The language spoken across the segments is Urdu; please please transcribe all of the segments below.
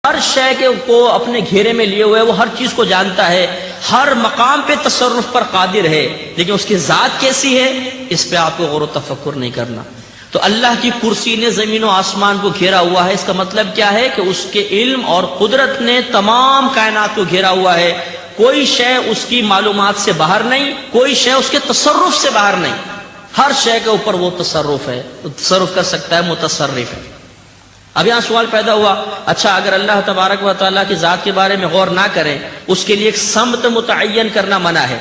ہر شے کو اپنے گھیرے میں لیے ہوئے، وہ ہر چیز کو جانتا ہے، ہر مقام پہ تصرف پر قادر ہے، لیکن اس کی ذات کیسی ہے اس پہ آپ کو غور و تفکر نہیں کرنا۔ تو اللہ کی کرسی نے زمین و آسمان کو گھیرا ہوا ہے، اس کا مطلب کیا ہے کہ اس کے علم اور قدرت نے تمام کائنات کو گھیرا ہوا ہے، کوئی شے اس کی معلومات سے باہر نہیں، کوئی شے اس کے تصرف سے باہر نہیں، ہر شے کے اوپر وہ تصرف ہے، تصرف کر سکتا ہے، متصرف ہے۔ اب یہاں سوال پیدا ہوا، اچھا اگر اللہ تبارک و تعالیٰ کی ذات کے بارے میں غور نہ کریں، اس کے لیے ایک سمت متعین کرنا منع ہے،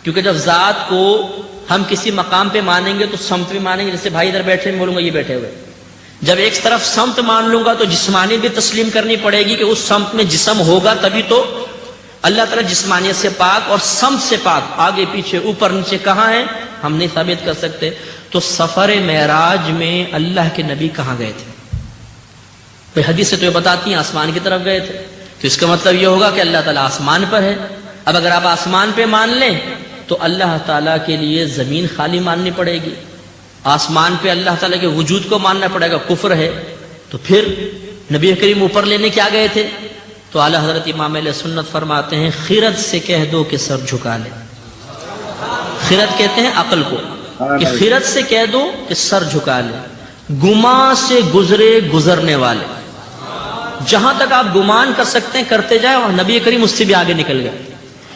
کیونکہ جب ذات کو ہم کسی مقام پہ مانیں گے تو سمت بھی مانیں گے، جیسے بھائی ادھر بیٹھے میں بولوں گا یہ بیٹھے ہوئے، جب ایک طرف سمت مان لوں گا تو جسمانی بھی تسلیم کرنی پڑے گی کہ اس سمت میں جسم ہوگا، تبھی تو۔ اللہ تعالیٰ جسمانیت سے پاک اور سمت سے پاک، آگے پیچھے اوپر نیچے کہاں ہے ہم نہیں ثابت کر سکتے۔ تو سفر معراج میں اللہ کے نبی کہاں گئے تھے؟ بھئی حدیث سے تو یہ بتاتی ہیں آسمان کی طرف گئے تھے، تو اس کا مطلب یہ ہوگا کہ اللہ تعالیٰ آسمان پر ہے۔ اب اگر آپ آسمان پہ مان لیں تو اللہ تعالیٰ کے لیے زمین خالی ماننی پڑے گی، آسمان پہ اللہ تعالیٰ کے وجود کو ماننا پڑے گا، کفر ہے۔ تو پھر نبی کریم اوپر لینے کیا گئے تھے؟ تو اعلیٰ حضرت امام اہل سنت فرماتے ہیں خرد سے کہہ دو کہ سر جھکا لے۔ خرد کہتے ہیں عقل کو، کہ خرد سے کہہ دو کہ سر جھکا لے، گمان سے گزرے گزرنے والے، جہاں تک آپ گمان کر سکتے ہیں کرتے جائیں، اور نبی کریم اس سے بھی آگے نکل گئے۔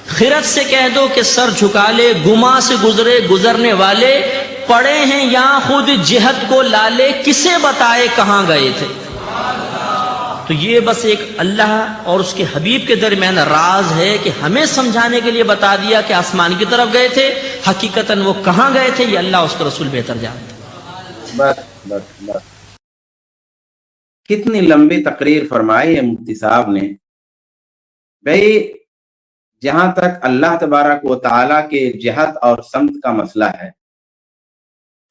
خرد سے کہہ دو کہ سر جھکا لے، گمان سے گزرے گزرنے والے، پڑے ہیں یہاں خود جہت کو لالے، کسے بتائے کہاں گئے تھے۔ تو یہ بس ایک اللہ اور اس کے حبیب کے درمیان راز ہے کہ ہمیں سمجھانے کے لیے بتا دیا کہ آسمان کی طرف گئے تھے، حقیقتاً وہ کہاں گئے تھے یہ اللہ اس کا رسول بہتر جانتے ہیں۔ بس کتنی لمبی تقریر فرمائی ہے مفتی صاحب نے۔ بھئی جہاں تک اللہ تبارک و تعالیٰ کے جہت اور سمت کا مسئلہ ہے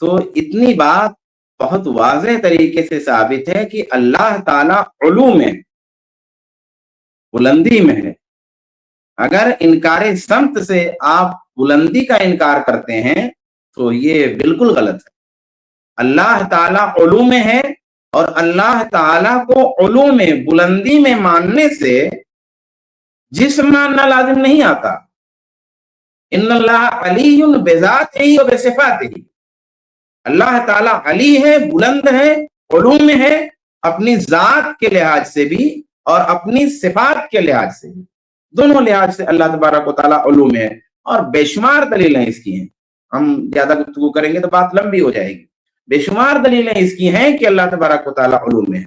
تو اتنی بات بہت واضح طریقے سے ثابت ہے کہ اللہ تعالیٰ علو میں، بلندی میں ہے۔ اگر انکار سمت سے آپ بلندی کا انکار کرتے ہیں تو یہ بالکل غلط ہے۔ اللہ تعالیٰ علو میں ہے، اور اللہ تعالیٰ کو علو میں، بلندی میں ماننے سے جسم ماننا لازم نہیں آتا۔ ان اللہ علی بذاتہ و بصفاتہ، اللہ تعالیٰ علی ہے، بلند ہے، علو میں ہے، اپنی ذات کے لحاظ سے بھی اور اپنی صفات کے لحاظ سے بھی، دونوں لحاظ سے اللہ تبارک و تعالیٰ علو میں ہے، اور بے شمار دلیلیں اس کی ہیں۔ ہم زیادہ گفتگو کریں گے تو بات لمبی ہو جائے گی۔ بے شمار دلیلیں اس کی ہیں کہ اللہ تبارک و تعالیٰ علو میں ہے۔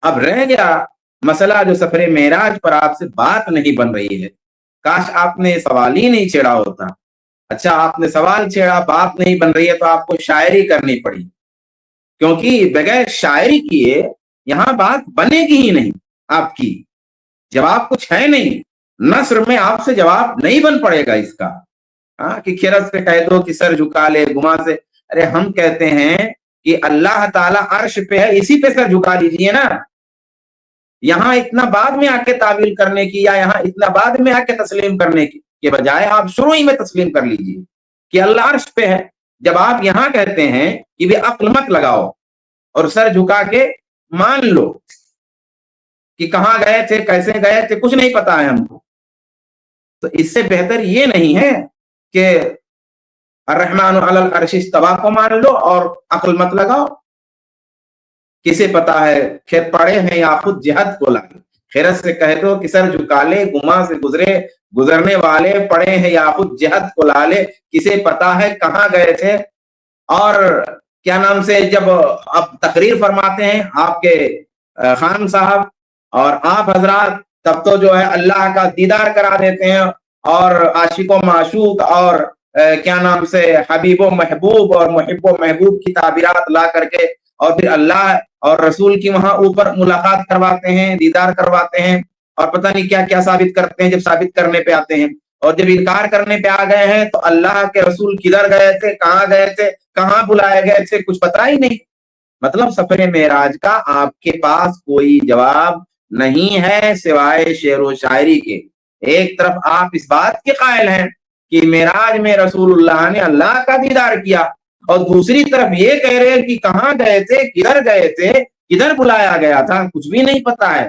اب رہ گیا مسئلہ جو سفر معراج پر آپ سے بات نہیں بن رہی ہے، کاش آپ نے سوال ہی نہیں چھیڑا ہوتا۔ اچھا آپ نے سوال چھیڑا، بات نہیں بن رہی ہے تو آپ کو شاعری کرنی پڑی، کیونکہ بغیر شاعری کیے یہاں بات بنے گی ہی نہیں۔ آپ کی جواب کچھ ہے نہیں، نثر میں آپ سے جواب نہیں بن پڑے گا اس کا، کہ خرد سے کہہ دو کہ سر جھکا لے، گما سے۔ ارے ہم کہتے ہیں کہ اللہ تعالیٰ عرش پہ ہے، اسی پہ سر جھکا لیجئے نا۔ یہاں اتنا بعد میں آ کے تعویل کرنے کی، یا یہاں اتنا بعد میں آ کے تسلیم کرنے کی کے بجائے آپ شروع ہی میں تسلیم کر لیجئے کہ اللہ عرش پہ ہے۔ جب آپ یہاں کہتے ہیں کہ بھی عقل مت لگاؤ اور سر جھکا کے مان لو کہ کہاں گئے تھے، کیسے گئے تھے، کچھ نہیں پتا ہے ہم کو، تو اس سے بہتر یہ نہیں ہے کہ الرحمن علی العرش استویٰ کو مان لو اور عقل مت لگاؤ۔ کسے پتا ہے، پھر پڑے ہیں یا خود جہت کو لائے، خرد سے کہہ دو کہ سر جھکا لے، گما سے گزرے گزرنے والے، پڑے ہیں یا خود جہت کو لالے، کسے پتا ہے کہاں گئے تھے۔ اور کیا نام سے جب اب تقریر فرماتے ہیں آپ کے خان صاحب اور آپ حضرات، تب تو جو ہے اللہ کا دیدار کرا دیتے ہیں، اور عاشق و معشوق اور کیا نام سے حبیب و محبوب اور محب و محبوب کی تعبیرات لا کر کے، اور پھر اللہ اور رسول کی وہاں اوپر ملاقات کرواتے ہیں، دیدار کرواتے ہیں، اور پتہ نہیں کیا کیا ثابت کرتے ہیں جب ثابت کرنے پہ آتے ہیں۔ اور جب انکار کرنے پہ آ گئے ہیں تو اللہ کے رسول کدھر گئے تھے، کہاں گئے تھے، کہاں بلائے گئے تھے، کچھ پتہ ہی نہیں۔ مطلب سفر معراج کا آپ کے پاس کوئی جواب نہیں ہے سوائے شعر و شاعری کے۔ ایک طرف آپ اس بات کے قائل ہیں کہ معراج میں رسول اللہ نے اللہ کا دیدار کیا، اور دوسری طرف یہ کہہ رہے ہیں کہ کہاں گئے تھے، کدھر گئے تھے، کدھر بلایا گیا تھا، کچھ بھی نہیں پتا ہے۔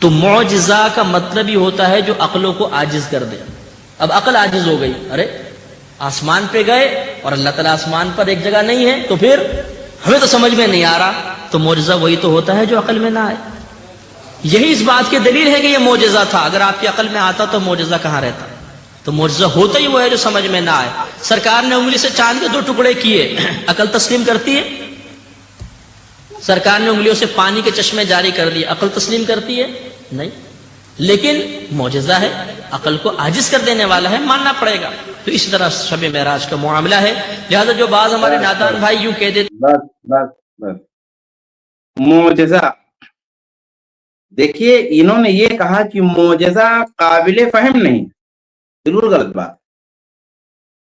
تو معجزہ کا مطلب ہی ہوتا ہے جو عقلوں کو عاجز کر دے. اب عقل عاجز ہو گئی, ارے آسمان پہ گئے اور اللہ تعالیٰ آسمان پر ایک جگہ نہیں ہے, تو پھر ہمیں تو سمجھ میں نہیں آ رہا. تو معجزہ وہی تو ہوتا ہے جو عقل میں نہ آئے. یہی اس بات کی دلیل ہے کہ یہ معجزہ تھا. اگر آپ کی عقل میں آتا تو معجزہ کہاں رہتا؟ تو معجزہ ہوتا ہی وہ ہے جو سمجھ میں نہ آئے. سرکار نے انگلی سے چاند کے 2 ٹکڑے کیے, عقل تسلیم کرتی ہے؟ سرکار نے انگلیوں سے پانی کے چشمے جاری کر دیے, عقل تسلیم کرتی ہے؟ نہیں. لیکن معجزہ ہے, عقل کو عاجز کر دینے والا ہے, ماننا پڑے گا. تو اسی طرح شب معراج کا معاملہ ہے. لہذا جو بعض ہمارے نادان بھائی یوں کہہ دیتے بس معجزہ, دیکھیے انہوں نے یہ کہا کہ معجزہ قابل فہم نہیں, ضرور غلط بات.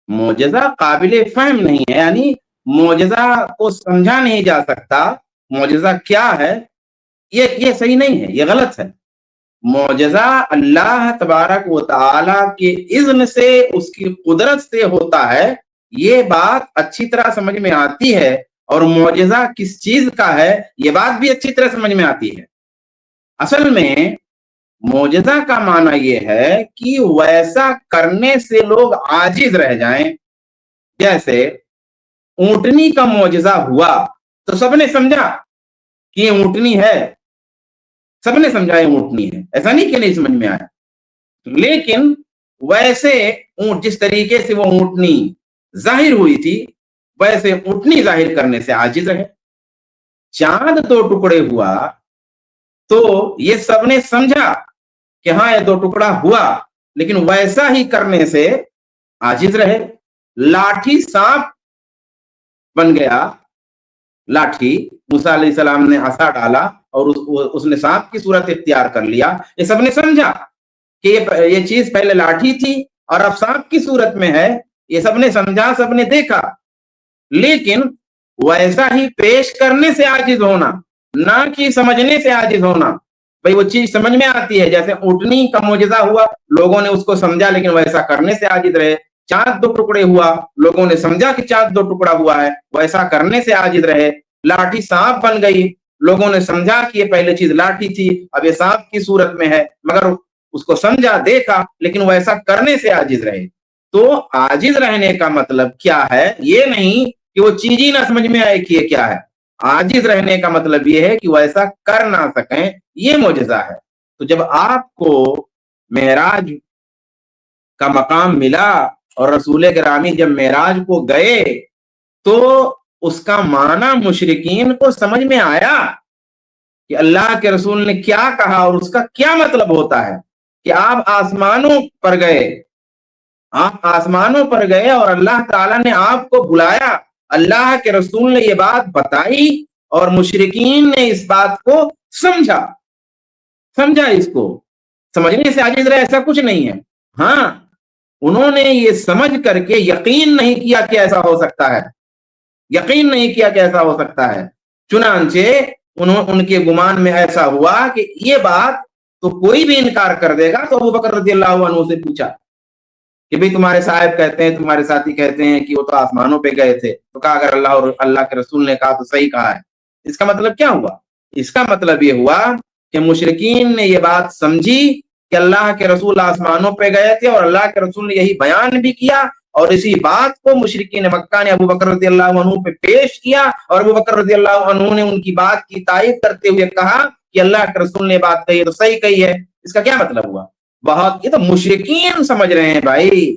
معجزہ قابل فہم نہیں ہے, یعنی معجزہ کو سمجھا نہیں جا سکتا. معجزہ کیا ہے یہ صحیح نہیں ہے, یہ غلط ہے. معجزہ اللہ تبارک و تعالی کے اذن سے, اس کی قدرت سے ہوتا ہے, یہ بات اچھی طرح سمجھ میں آتی ہے. اور معجزہ کس چیز کا ہے یہ بات بھی اچھی طرح سمجھ میں آتی ہے. اصل میں معجزہ کا معنی یہ ہے کہ ویسا کرنے سے لوگ عاجز رہ جائیں. جیسے اونٹنی کا معجزہ ہوا تو سب نے سمجھا کہ یہ اونٹنی ہے, سب نے سمجھا یہ اونٹنی ہے, ایسا نہیں کہ نہیں سمجھ میں آیا. لیکن ویسے جس طریقے سے وہ اونٹنی ظاہر ہوئی تھی ویسے اونٹنی ظاہر کرنے سے عاجز رہے. چاند 2 ٹکڑے ہوا تو یہ سب نے سمجھا کہ ہاں یہ 2 ٹکڑا ہوا, لیکن ویسا ہی کرنے سے عاجز رہے. لاٹھی سانپ بن گیا, لاٹھی موسیٰ علیہ السلام نے عصا ڈالا اور اس نے سانپ کی صورت اختیار کر لیا. یہ سب نے سمجھا کہ یہ چیز پہلے لاٹھی تھی اور اب سانپ کی صورت میں ہے. یہ سب نے سمجھا, سب نے دیکھا, لیکن ویسا ہی پیش کرنے سے عاجز ہونا, نہ کہ سمجھنے سے عاجز ہونا. بھئی وہ چیز سمجھ میں آتی ہے, جیسے اونٹنی کا معجزہ ہوا, لوگوں نے اس کو سمجھا لیکن ویسا کرنے سے عاجز رہے. چاند 2 ٹکڑے ہوا, لوگوں نے سمجھا کہ چاند 2 ٹکڑا ہوا ہے, ویسا کرنے سے عاجز رہے. لاٹھی سانپ بن گئی, لوگوں نے سمجھا کہ یہ پہلے چیز لاٹھی تھی, اب یہ سانپ کی صورت میں ہے, مگر اس کو سمجھا, دیکھا, لیکن ویسا کرنے سے عاجز رہے. تو عاجز رہنے کا مطلب کیا ہے, یہ نہیں کہ وہ چیز ہی نہ سمجھ میں آئے کہ یہ کیا ہے. عاجز رہنے کا مطلب یہ ہے کہ ویسا کر نہ سکیں, یہ معجزہ ہے. تو جب آپ کو معراج کا مقام ملا اور رسول گرامی جب معراج کو گئے تو اس کا معنی مشرکین کو سمجھ میں آیا کہ اللہ کے رسول نے کیا کہا اور اس کا کیا مطلب ہوتا ہے. کہ آپ آسمانوں پر گئے, آپ آسمانوں پر گئے اور اللہ تعالیٰ نے آپ کو بلایا, اللہ کے رسول نے یہ بات بتائی اور مشرکین نے اس بات کو سمجھا. اس کو سمجھنے سے عاجز رہے ایسا کچھ نہیں ہے. ہاں, انہوں نے یہ سمجھ کر کے یقین نہیں کیا کہ ایسا ہو سکتا ہے, یقین نہیں کیا کہ ایسا ہو سکتا ہے. چنانچہ ان کے گمان میں ایسا ہوا کہ یہ بات تو کوئی بھی انکار کر دے گا. تو ابو بکر رضی اللہ عنہ سے پوچھا کہ بھئی تمہارے صاحب کہتے ہیں, تمہارے ساتھی کہتے ہیں کہ وہ تو آسمانوں پہ گئے تھے. تو کہا اگر اللہ اور اللہ کے رسول نے کہا تو صحیح کہا ہے. اس کا مطلب کیا ہوا؟ اس کا مطلب یہ ہوا کہ مشرکین نے یہ بات سمجھی کہ اللہ کے رسول آسمانوں پہ گئے تھے اور اللہ کے رسول نے یہی بیان بھی کیا, اور اسی بات کو مشرکین مکہ نے ابو بکر رضی اللہ عنہ پہ پیش کیا, اور ابو بکر رضی اللہ عنہ نے ان کی بات کی تائید کرتے ہوئے کہا کہ اللہ کے رسول نے بات کہی تو صحیح کہی ہے. اس کا کیا مطلب ہوا؟ بہت, یہ تو مشرکین سمجھ رہے ہیں بھائی,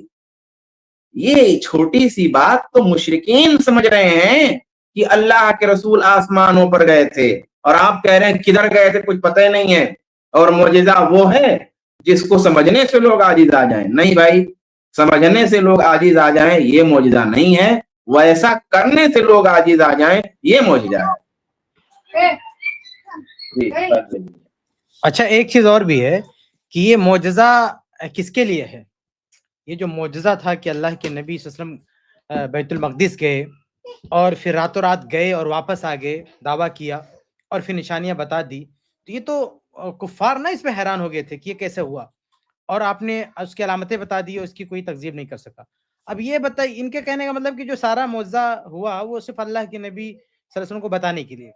یہ چھوٹی سی بات تو مشرکین سمجھ رہے ہیں کہ اللہ کے رسول آسمانوں پر گئے تھے, اور آپ کہہ رہے ہیں کدھر گئے تھے کچھ پتہ ہی نہیں ہے, اور معجزہ وہ ہے جس کو سمجھنے سے لوگ عاجز آ جائیں. نہیں بھائی, سمجھنے سے لوگ عاجز آ جائیں یہ معجزہ نہیں ہے, ویسا کرنے سے لوگ عاجز آ جائیں یہ معجزہ ہے. اچھا, ایک چیز اور بھی ہے کہ یہ معجزہ کس کے لیے ہے. یہ جو معجزہ تھا کہ اللہ کے نبی صلی اللہ علیہ وسلم بیت المقدس گئے اور پھر راتوں رات گئے اور واپس آ گئے, دعویٰ کیا اور پھر نشانیاں بتا دی, تو یہ تو کفار نہ اس میں حیران ہو گئے تھے کہ یہ کیسے ہوا, اور آپ نے اس کی علامتیں بتا دی اور اس کی کوئی تکذیب نہیں کر سکا. اب یہ بتائیے, ان کے کہنے کا مطلب کہ جو سارا معجزہ ہوا وہ صرف اللہ کے نبی صلی اللہ علیہ وسلم کو بتانے کے لیے,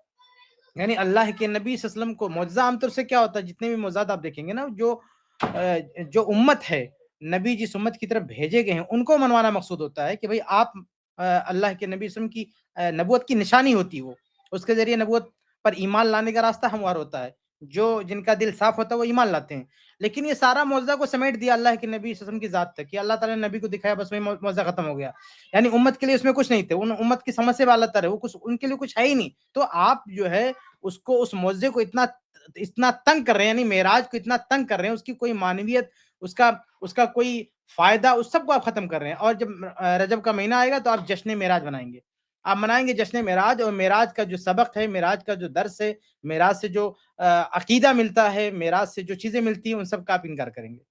یعنی اللہ کے نبی صلی اللہ علیہ وسلم کو معجزہ عام طور سے کیا ہوتا ہے، جتنے بھی معجزات آپ دیکھیں گے نا، جو امت ہے، نبی جس امت کی طرف بھیجے گئے ہیں ان کو منوانا مقصود ہوتا ہے کہ بھئی آپ اللہ کے نبی صلی اللہ علیہ وسلم کی نبوت کی نشانی ہوتی ہے، وہ اس کے ذریعے نبوت پر ایمان لانے کا راستہ ہموار ہوتا ہے، جن کا دل صاف ہوتا ہے وہ ایمان لاتے ہیں. لیکن یہ سارا معجزہ کو سمیٹ دیا اللہ کے نبی صلی اللہ علیہ وسلم کی ذات تک، کہ اللہ تعالیٰ نے نبی کو دکھایا، بس وہی معجزہ ختم ہو گیا. یعنی امت کے لیے اس میں کچھ نہیں تھے، ان امت کی سمجھ سے بالا تر ہے، وہ کچھ ان کے لیے کچھ ہے ہی نہیں. تو آپ جو ہے اس معجزے کو اتنا تنگ کر رہے ہیں، یعنی معراج کو اتنا تنگ کر رہے ہیں، اس کی کوئی معنویت، اس کا کوئی فائدہ، اس سب کو آپ ختم کر رہے ہیں. اور جب رجب کا مہینہ آئے گا تو آپ جشن معراج منائیں گے، آپ منائیں گے جشن معراج، اور معراج کا جو سبق ہے، معراج کا جو درس ہے، معراج سے جو عقیدہ ملتا ہے، معراج سے جو چیزیں ملتی ہیں، ان سب کا آپ انکار کریں گے.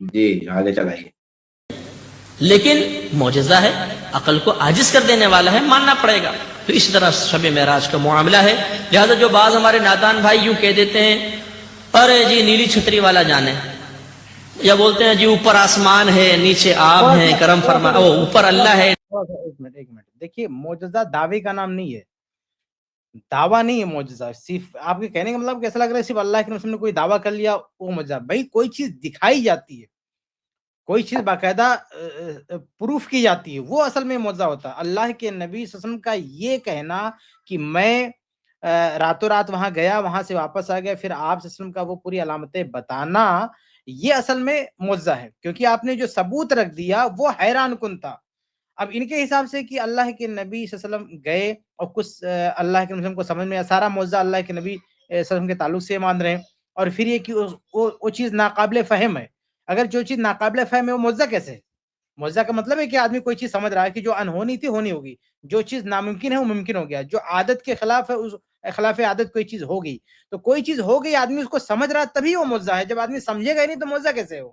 جی آگے چلائیے. لیکن معجزہ ہے، عقل کو عاجز کر دینے والا ہے، ماننا پڑے گا. تو اس طرح شب معراج کا معاملہ ہے. لہذا جو بعض ہمارے نادان بھائی یوں کہہ دیتے ہیں، ارے جی نیلی چھتری والا جانے، یا بولتے ہیں جی اوپر آسمان ہے، نیچے آب ہے، کرم فرما، اوپر اللہ ہے. ایک منٹ دیکھیے، معجزہ دعوے کا نام نہیں ہے، دعویٰ نہیں ہے معجزہ. صرف آپ کے کہنے کا مطلب کیسا لگ رہا ہے صرف اللہ کے رسول نے کوئی دعویٰ کر لیا وہ معجزہ. بھائی کوئی چیز دکھائی جاتی ہے، کوئی چیز باقاعدہ پروف کی جاتی ہے، وہ اصل میں معجزہ ہوتا ہے. اللہ کے نبی صلی اللہ علیہ وسلم کا یہ کہنا کہ میں راتوں رات وہاں گیا، وہاں سے واپس آ گیا، پھر آپ صلی اللہ علیہ وسلم کا وہ پوری علامتیں بتانا، یہ اصل میں معجزہ ہے. کیونکہ آپ نے جو ثبوت رکھ دیا وہ حیران کن تھا. اب ان کے حساب سے کہ اللہ کے نبی صلی اللہ علیہ وسلم گئے اور کچھ اللہ کے وسلم کو سمجھ میں سارا معجزہ اللہ کے نبی صلی اللہ علیہ وسلم کے تعلق سے مان رہے ہیں، اور پھر یہ کہ وہ چیز ناقابل فہم ہے. اگر جو چیز ناقابل فہم ہے وہ معجزہ کیسے ہے؟ معجزہ کا مطلب ہے کہ آدمی کوئی چیز سمجھ رہا ہے کہ جو انہونی تھی ہونی ہوگی، جو چیز ناممکن ہے وہ ممکن ہو گیا، جو عادت کے خلاف ہے اس خلاف عادت کوئی چیز ہو گئی. تو کوئی چیز ہو گئی، آدمی اس کو سمجھ رہا ہے تبھی وہ معجزہ ہے. جب آدمی سمجھے گا ہی نہیں تو معجزہ کیسے ہو؟